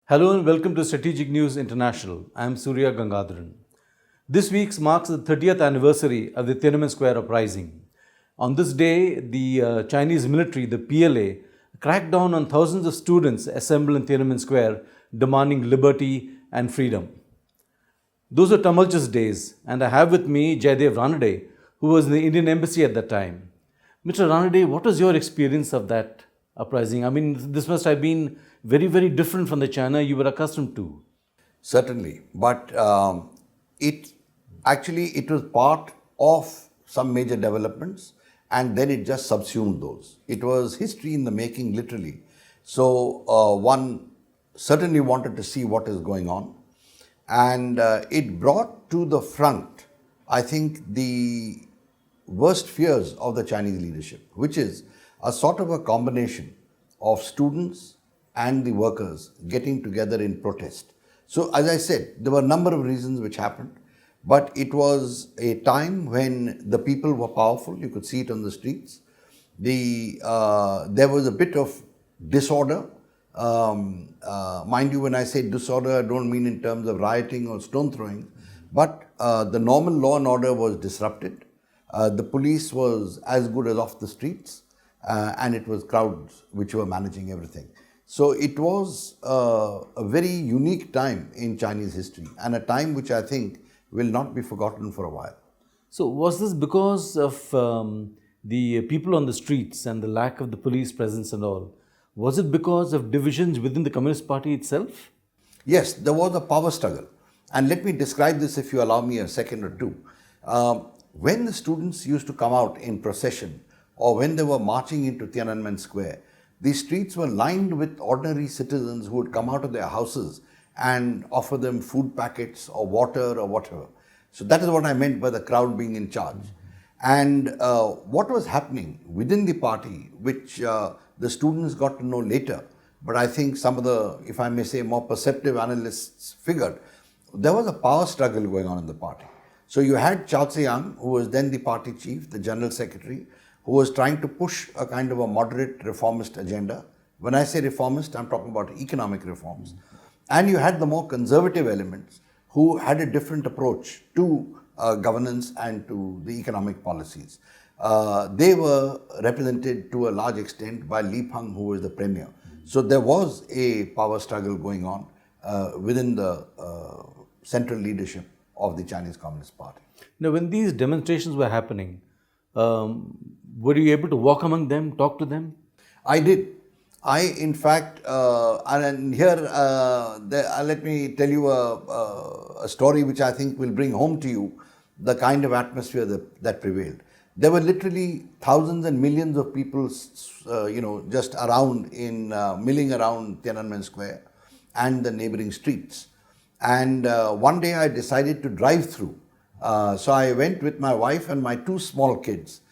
Hello and welcome to Strategic News International. I am Surya Gangadharan. This week marks the 30th anniversary of the Tiananmen Square uprising. On this day, the Chinese military, the PLA, cracked down on thousands of students assembled in Tiananmen Square demanding liberty and freedom. Those were tumultuous days, and I have with me Jayadeva Ranade, who was in the Indian embassy at that time. Mr. Ranade, what was your experience of that uprising? I mean, this must have been very, very different from the China you were accustomed to. Certainly, but it was part of some major developments, and then it just subsumed those. It was history in the making, literally. So one certainly wanted to see what is going on, and it brought to the front, I think, the worst fears of the Chinese leadership, which is a sort of a combination of students and the workers getting together in protest. So, as I said, there were a number of reasons which happened, but it was a time when the people were powerful. You could see it on the streets. There was a bit of disorder. Mind you, when I say disorder, I don't mean in terms of rioting or stone throwing, but the normal law and order was disrupted. The police was as good as off the streets, and it was crowds which were managing everything. So it was a very unique time in Chinese history, and a time which I think will not be forgotten for a while. So, was this because of the people on the streets and the lack of the police presence and all? Was it because of divisions within the Communist Party itself? Yes, there was a power struggle. And let me describe this if you allow me a second or two. When the students used to come out in procession, or when they were marching into Tiananmen Square, the streets were lined with ordinary citizens who would come out of their houses and offer them food packets or water or whatever. So that is what I meant by the crowd being in charge. And what was happening within the party, which the students got to know later, but I think some of the, if I may say, more perceptive analysts figured, there was a power struggle going on in the party. So you had Chao Tse-yang, who was then the party chief, the general secretary, who was trying to push a kind of a moderate reformist agenda. When I say reformist, I'm talking about economic reforms. And you had the more conservative elements who had a different approach to governance and to the economic policies. They were represented to a large extent by Li Peng, who was the premier. So there was a power struggle going on within the central leadership of the Chinese Communist Party. Now, when these demonstrations were happening, were you able to walk among them, talk to them? I did. In fact, and here, let me tell you a story which I think will bring home to you the kind of atmosphere that prevailed. There were literally thousands and millions of people, just around milling around Tiananmen Square and the neighboring streets. And one day I decided to drive through. So I went with my wife and my two small kids.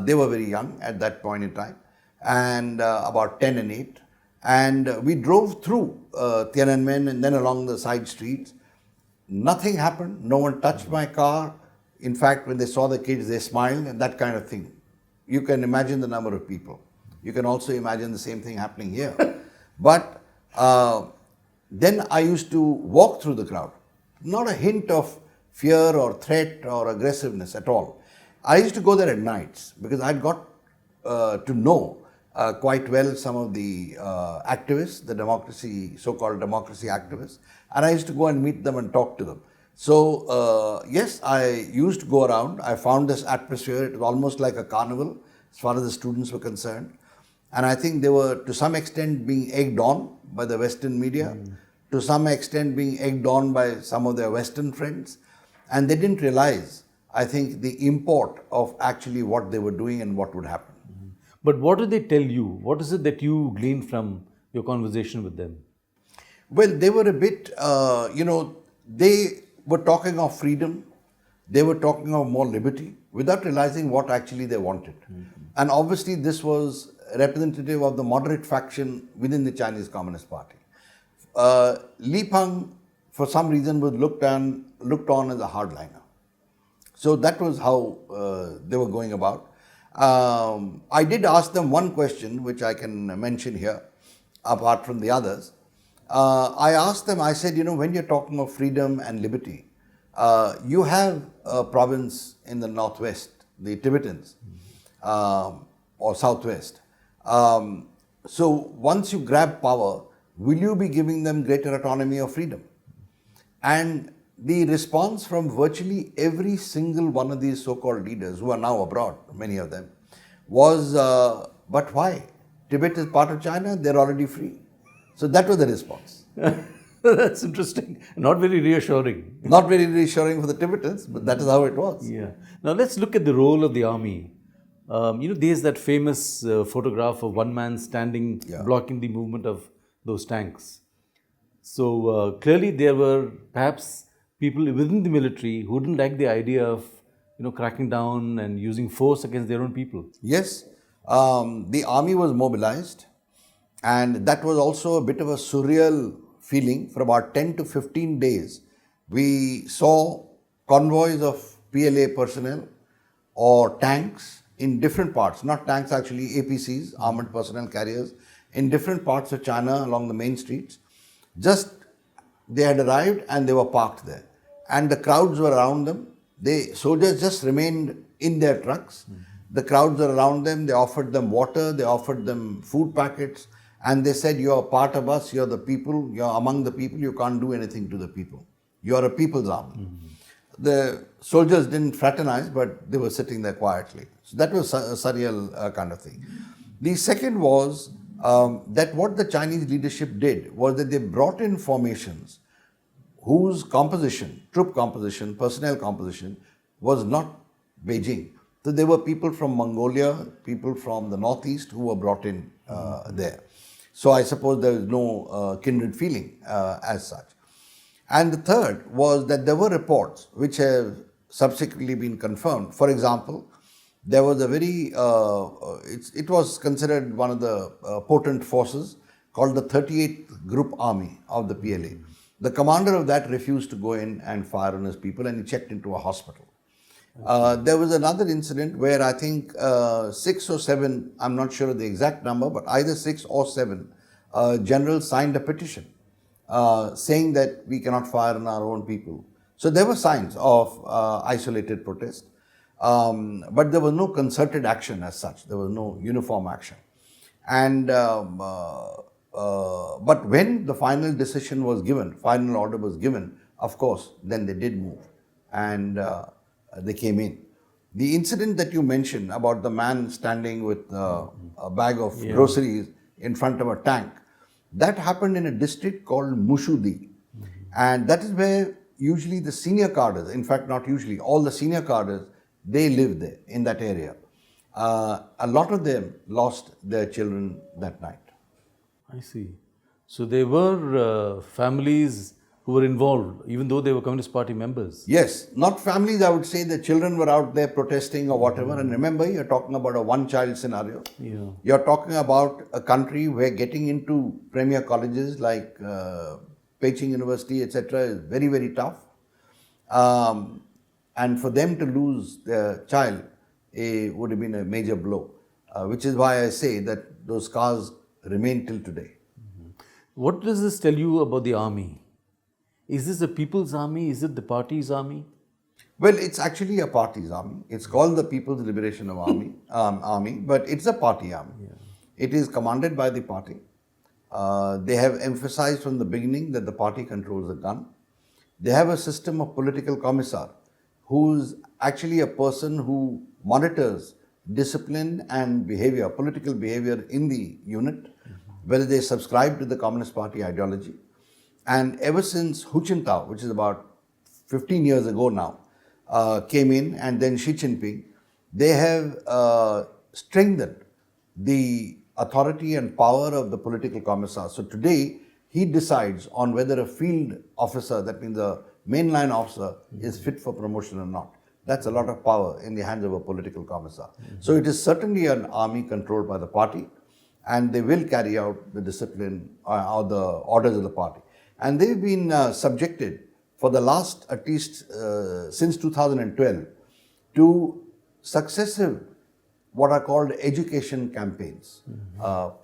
They were very young at that point in time, and about 10 and 8. And we drove through Tiananmen and then along the side streets. Nothing happened. No one touched my car. In fact, when they saw the kids, they smiled and that kind of thing. You can imagine the number of people. You can also imagine the same thing happening here. But then I used to walk through the crowd. Not a hint of fear or threat or aggressiveness at all. I used to go there at nights because I'd got to know quite well some of the activists, the so-called democracy activists, and I used to go and meet them and talk to them. So yes, I used to go around. I found this atmosphere. It was almost like a carnival as far as the students were concerned. And I think they were to some extent being egged on by the Western media, to some extent being egged on by some of their Western friends. And they didn't realize, I think, the import of actually what they were doing and what would happen. But what did they tell you? What is it that you gleaned from your conversation with them? Well, they were a bit, they were talking of freedom. They were talking of more liberty without realizing what actually they wanted. And obviously, this was representative of the moderate faction within the Chinese Communist Party. Li Peng, for some reason, was looked on as a hardliner. So that was how they were going about. I did ask them one question, which I can mention here, apart from the others. I asked them, I said, when you're talking of freedom and liberty, you have a province in the northwest, the Tibetans, or southwest. So once you grab power, will you be giving them greater autonomy or freedom? And the response from virtually every single one of these so-called leaders who are now abroad, many of them, was, but why? Tibet is part of China, they're already free. So that was the response. That's interesting. Not very reassuring. Not very reassuring for the Tibetans, but that is how it was. Yeah. Now let's look at the role of the army. There's that famous photograph of one man standing, blocking the movement of those tanks. So clearly there were perhaps people within the military who didn't like the idea of, cracking down and using force against their own people. Yes, the army was mobilized, and that was also a bit of a surreal feeling. For about 10 to 15 days, we saw convoys of PLA personnel or tanks in different parts, not tanks actually, APCs, armored personnel carriers, in different parts of China along the main streets. Just they had arrived and they were parked there, and the crowds were around them. Soldiers just remained in their trucks. The crowds were around them. They offered them water, they offered them food packets, and they said, "You are part of us, you are the people, you are among the people, you can't do anything to the people. You are a people's army." The soldiers didn't fraternize, but they were sitting there quietly. So that was a surreal kind of thing. The second was that what the Chinese leadership did was that they brought in formations whose composition, troop composition, personnel composition was not Beijing. So there were people from Mongolia, people from the northeast who were brought in there. So I suppose there is no kindred feeling as such. And the third was that there were reports which have subsequently been confirmed. For example, there was a very, it was considered one of the potent forces called the 38th Group Army of the PLA. The commander of that refused to go in and fire on his people, and he checked into a hospital. There was another incident where I think 6 or 7, I'm not sure of the exact number, but either 6 or 7 generals signed a petition saying that we cannot fire on our own people. So there were signs of isolated protest, but there was no concerted action as such. There was no uniform action. And but when the final decision was given, final order was given, of course, then they did move and they came in. The incident that you mentioned about the man standing with a bag of groceries in front of a tank, that happened in a district called Mushudi. And that is where usually the senior cadres, in fact not usually, all the senior cadres, they live there in that area. A lot of them lost their children that night. I see. So there were families who were involved, even though they were Communist Party members. Yes, not families, I would say the children were out there protesting or whatever. And remember, you're talking about a one-child scenario. Yeah. You're talking about a country where getting into premier colleges like Beijing University, etc. is very, very tough. And for them to lose their child would have been a major blow, which is why I say that those scars remain till today. What does this tell you about the army? Is this the people's army? Is it the party's army? Well, it's actually a party's army. It's called the People's Liberation of Army, but it's a party army. Yeah. It is commanded by the party. They have emphasized from the beginning that the party controls the gun. They have a system of political commissar, who's actually a person who monitors discipline and behavior, political behavior in the unit, whether they subscribe to the Communist Party ideology. And ever since Hu Jintao, which is about 15 years ago now, came in, and then Xi Jinping, they have strengthened the authority and power of the political commissar. So today, he decides on whether a field officer, that means a mainline officer, is fit for promotion or not. That's a lot of power in the hands of a political commissar. So it is certainly an army controlled by the party, and they will carry out the discipline or the orders of the party. And they've been subjected for the last, at least since 2012, to successive what are called education campaigns.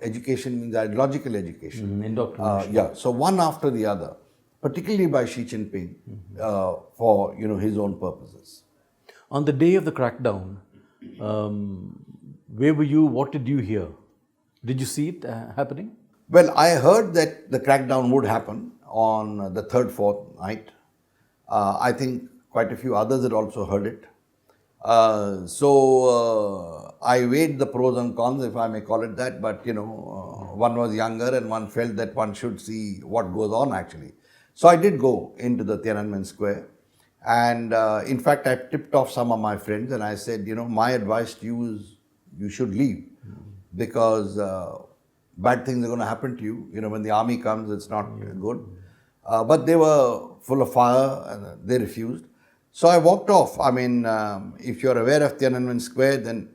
Education means ideological education. Indoctrination. Yeah, so one after the other, particularly by Xi Jinping, for his own purposes. On the day of the crackdown, where were you? What did you hear? Did you see it happening? Well, I heard that the crackdown would happen on the third, fourth night. I think quite a few others had also heard it. So I weighed the pros and cons, if I may call it that, but one was younger and one felt that one should see what goes on actually. So I did go into the Tiananmen Square, and in fact I tipped off some of my friends and I said, my advice to you is you should leave, because bad things are going to happen to you. When the army comes, it's not good. But they were full of fire and they refused. So I walked off. I mean, if you're aware of Tiananmen Square, then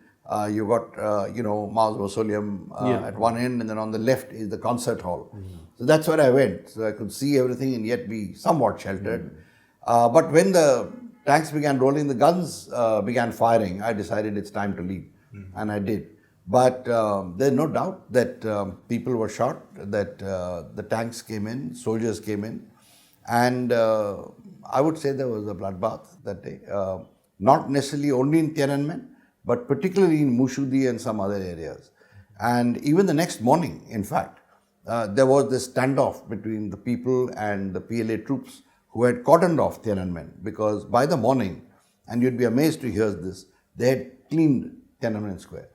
you got, Mao's mausoleum at one end, and then on the left is the concert hall. So that's where I went. So I could see everything and yet be somewhat sheltered. But when the tanks began rolling, the guns began firing, I decided it's time to leave. And I did. But there's no doubt that people were shot, that the tanks came in, soldiers came in, and I would say there was a bloodbath that day. Not necessarily only in Tiananmen, but particularly in Mushudi and some other areas. And even the next morning, in fact, there was this standoff between the people and the PLA troops who had cordoned off Tiananmen, because by the morning, and you'd be amazed to hear this, they had cleaned Tiananmen Square.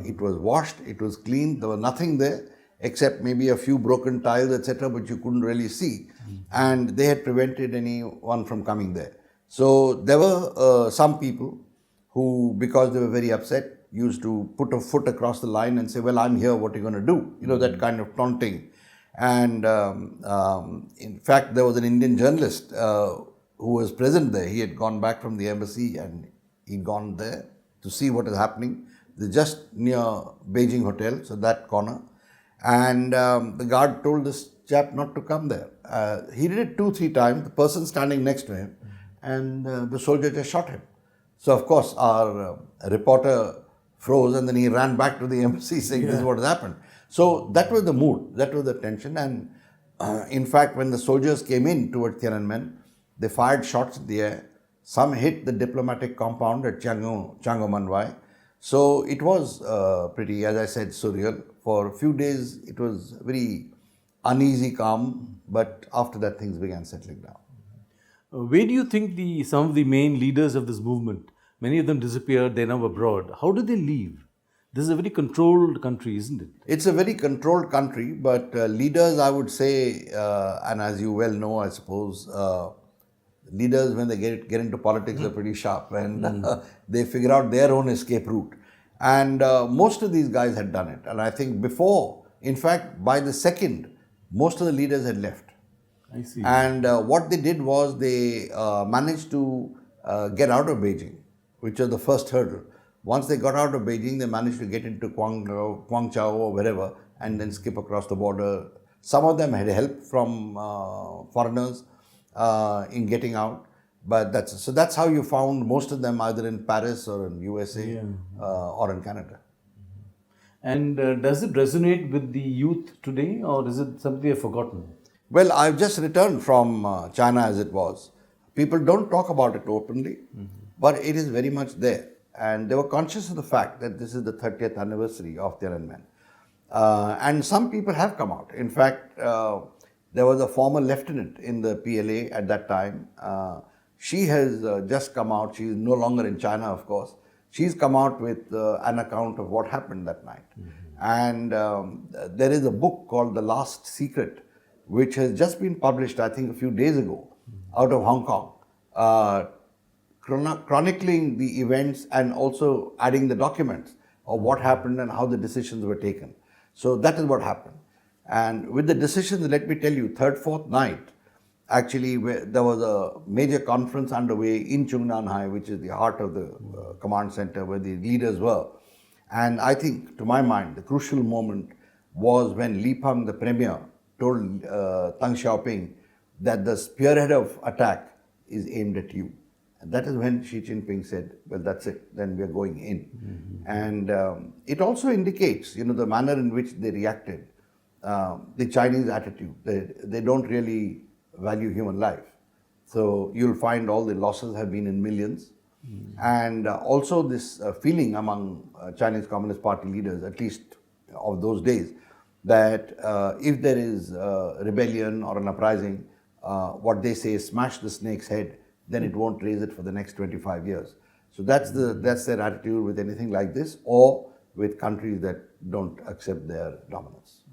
It was washed, it was cleaned, there was nothing there except maybe a few broken tiles, etc., but you couldn't really see. And they had prevented anyone from coming there. So there were some people who, because they were very upset, used to put a foot across the line and say, well, I'm here, what are you going to do? That kind of taunting. And in fact, there was an Indian journalist who was present there. He had gone back from the embassy and he'd gone there to see what is happening. They're just near Beijing Hotel, so that corner. And the guard told this chap not to come there. He did it 2-3 times, the person standing next to him, and the soldier just shot him. So, of course, our reporter froze and then he ran back to the embassy saying, this is what has happened. So, that was the mood, that was the tension. And in fact, when the soldiers came in towards Tiananmen, they fired shots in the air. Some hit the diplomatic compound at Changomanwai. So it was pretty, as I said, surreal. For a few days, it was very uneasy, calm, but after that, things began settling down. Where do you think some of the main leaders of this movement, many of them disappeared, they're now abroad. How did they leave? This is a very controlled country, isn't it? It's a very controlled country, but leaders, I would say, and as you well know, I suppose, leaders, when they get into politics, are pretty sharp, and they figure out their own escape route. And most of these guys had done it. And I think before, in fact, by the second, most of the leaders had left. I see. And what they did was they managed to get out of Beijing, which was the first hurdle. Once they got out of Beijing, they managed to get into Guangzhou or wherever, and then skip across the border. Some of them had help from foreigners in getting out, but that's how you found most of them, either in Paris or in USA or in Canada. And does it resonate with the youth today, or is it something they've forgotten? Well, I've just returned from China as it was. People don't talk about it openly, but it is very much there. And they were conscious of the fact that this is the 30th anniversary of Tiananmen. And some people have come out. In fact, there was a former lieutenant in the PLA at that time. She has just come out. She is no longer in China, of course. She's come out with an account of what happened that night. And there is a book called The Last Secret, which has just been published, I think, a few days ago, out of Hong Kong, chronicling the events and also adding the documents of what happened and how the decisions were taken. So that is what happened. And with the decisions, let me tell you, third, fourth night, actually, there was a major conference underway in Chungnanhai, which is the heart of the command center where the leaders were. And I think, to my mind, the crucial moment was when Li Peng, the premier, told Deng Xiaoping that the spearhead of attack is aimed at you. And that is when Xi Jinping said, well, that's it, then we are going in. And it also indicates, the manner in which they reacted, the Chinese attitude. They don't really value human life. So you'll find all the losses have been in millions. And also this feeling among Chinese Communist Party leaders, at least of those days, that if there is rebellion or an uprising, what they say is smash the snake's head, then it won't raise it for the next 25 years. So that's their attitude with anything like this, or with countries that don't accept their dominance.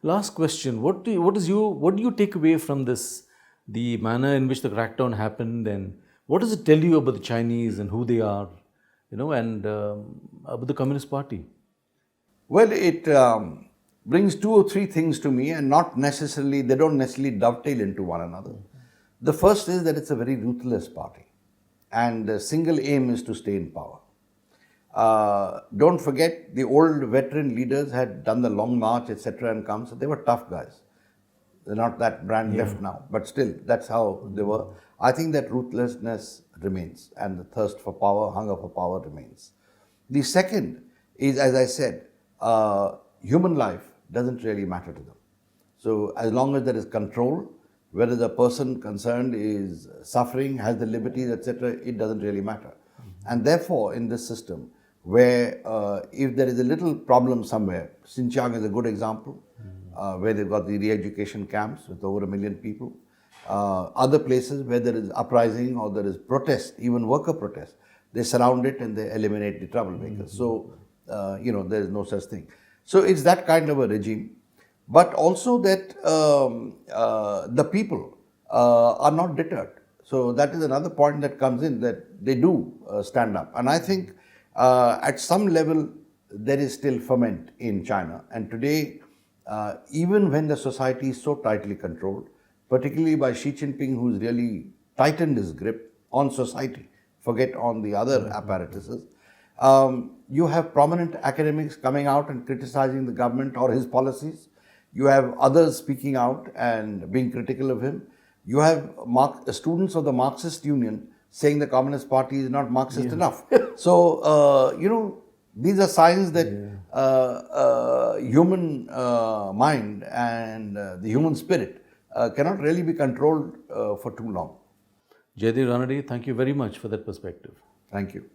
Last question: what do you take away from this, the manner in which the crackdown happened, and what does it tell you about the Chinese and who they are, and about the Communist Party? Well, it brings two or three things to me, and they don't necessarily dovetail into one another. The first is that it's a very ruthless party, and the single aim is to stay in power. Don't forget, the old veteran leaders had done the long march, etc., and come, so they were tough guys. They're not that brand left now, but still, that's how they were. I think that ruthlessness remains, and the thirst for power, hunger for power remains. The second is, as I said, human life doesn't really matter to them. So as long as there is control, whether the person concerned is suffering, has the liberties, etc., it doesn't really matter. And therefore, in this system, where if there is a little problem somewhere, Xinjiang is a good example, where they've got the re-education camps with over 1 million people. Other places where there is uprising or there is protest, even worker protest, they surround it and they eliminate the troublemakers. So, there is no such thing. So it's that kind of a regime. But also that the people are not deterred. So that is another point that comes in, that they do stand up. And I think at some level there is still ferment in China. And today, even when the society is so tightly controlled, particularly by Xi Jinping, who's really tightened his grip on society, forget on the other apparatuses, you have prominent academics coming out and criticizing the government or his policies. You have others speaking out and being critical of him. You have students of the Marxist Union saying the Communist Party is not Marxist enough. So, these are signs that human mind and the human spirit cannot really be controlled for too long. Jayadeva Ranade, thank you very much for that perspective. Thank you.